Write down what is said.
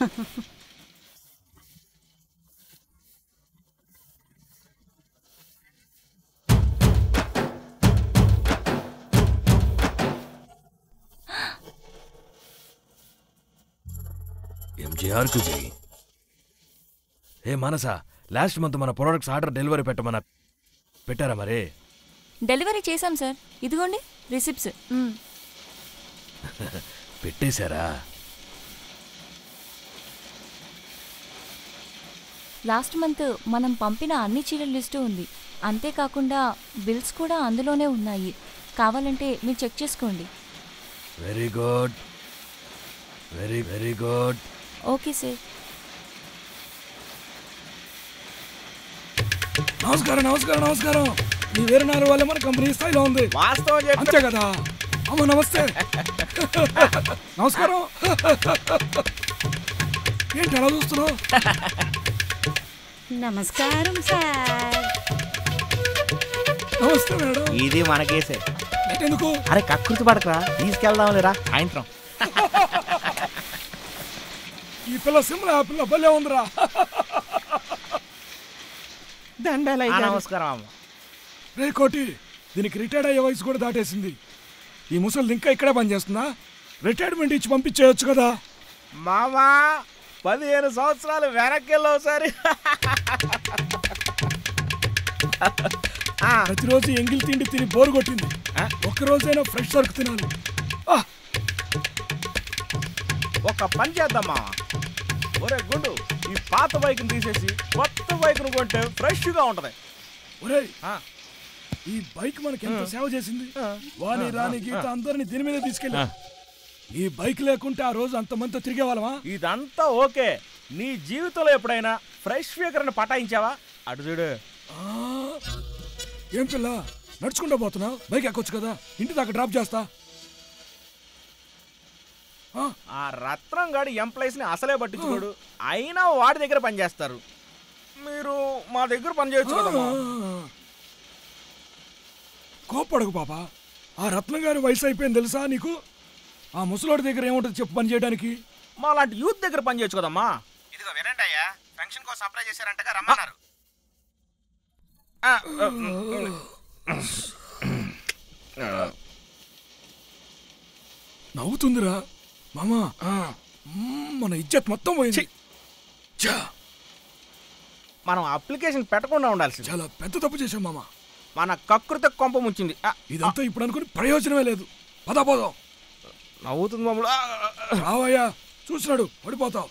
ఎంజీఆర్ కు జై. ఏ మనసా, last month మన ప్రొడక్ట్స్ ఆర్డర్ డెలివరీ పెట్టారా మరి? డెలివరీ చేశాం సార్, ఇదిగోండి రిసిప్ట్స్. పెట్టేశారా? లాస్ట్ మంత్ మనం పంపిన అన్ని చీరల లిస్టు ఉంది. అంతేకాకుండా బిల్స్ కూడా అందులోనే ఉన్నాయి. కావాలంటే మీరు చెక్ చేసుకోండి. Very good, very very good. Okay sir. నమస్కారం నమస్కారం నమస్కారం. మీ వేరే నాలుగు వల్ల మన కంపెనీ స్థాయిలో ఉంది. వాస్తవం అంతే కదా? అమ్మ నమస్తే. నమస్కారం. ఏంటి అలా చూస్తున్నావు? నమస్కారం సార్. నమస్తే మేడం. ఇది మనకేసే. ఎందుకు? అరే కక్కుర్తి పడకరా, తీసుకెళ్దాం లేరా సాయంత్రం. ఈ పిల్ల సిమ్లా, ఆ పిల్ల భలే ఉందిరా. నమస్కారం అమ్మ. రే కోటి, దీనికి రిటైర్డ్ అయ్యే వయసు కూడా దాటేసింది. ఈ ముసలి ఇంకా ఇక్కడే పనిచేస్తుందా? రిటైర్మెంట్ ఇచ్చి పంపించేయచ్చు కదా. మామా 15 సంవత్సరాలు వెనక్కి వెళ్ళావు సరే. ప్రతిరోజు ఎంగిల్ తిండి తిని బోరు కొట్టింది. ఒక్కరోజైనా ఫ్రెష్ సరుకు తినాలి. ఒక పని చేద్దామా? ఒరే గుండు, ఈ పాత బైక్ తీసేసి కొత్త బైక్ కొంటే ఫ్రెష్ గా ఉంటది. ఒరే, ఈ బైక్ మనకి ఎంత సేవ చేసింది. వాణి రాణి గీత అందరిని దీని మీద తీసుకెళ్ళి. ఈ బైక్ లేకుంటే ఆ రోజు అంతమంది తిరిగే వాళ్ళమా? ఇదంతా ఓకే. నీ జీవితంలో ఎప్పుడైనా ఫ్రెష్ ఫిగర్ ని పటాయించావా? అటు చూడు. ఏం పిల్ల, నడుచుకుంటూ పోతున్నావు? బైక్ ఎక్కొచ్చు కదా, ఇంటి దాకా డ్రాప్ చేస్తా. ఆ రత్నం గాడి ఎంప్లాయీస్ ని అసలే పట్టించుకోడు, అయినా వాడి దగ్గర పనిచేస్తారు. మీరు మా దగ్గర పని చేయొచ్చు కదా. కోప్పడకు పాప. ఆ రత్నం గారి వయసు అయిపోయింది తెలుసా నీకు? ఆ ముసలోడి దగ్గర ఏముంటుంది చెప్పు పని చేయడానికి? మా లాంటి యూత్ దగ్గర పని చేయొచ్చు కదమ్మా. ఇదిగో వినండి అయ్యా, ఫంక్షన్ కోసం అప్లై చేశారంటగా, రమ్మన్నారు. నవ్వుతుందిరా మామా. మన ఇజ్జత్ మొత్తం పోయింది. మనం అప్లికేషన్ పెట్టకుండా ఉండాల్సింది. చాలా పెద్ద తప్పు చేశాం మామా. మన కకృత కొంప ముంచింది. ఇదంతా ఇప్పుడు అనుకుని ప్రయోజనమే లేదు. పదా పోదాం. నవ్వుతుంది మామూలు. రావయ్యా, చూసినాడు పడిపోతావు.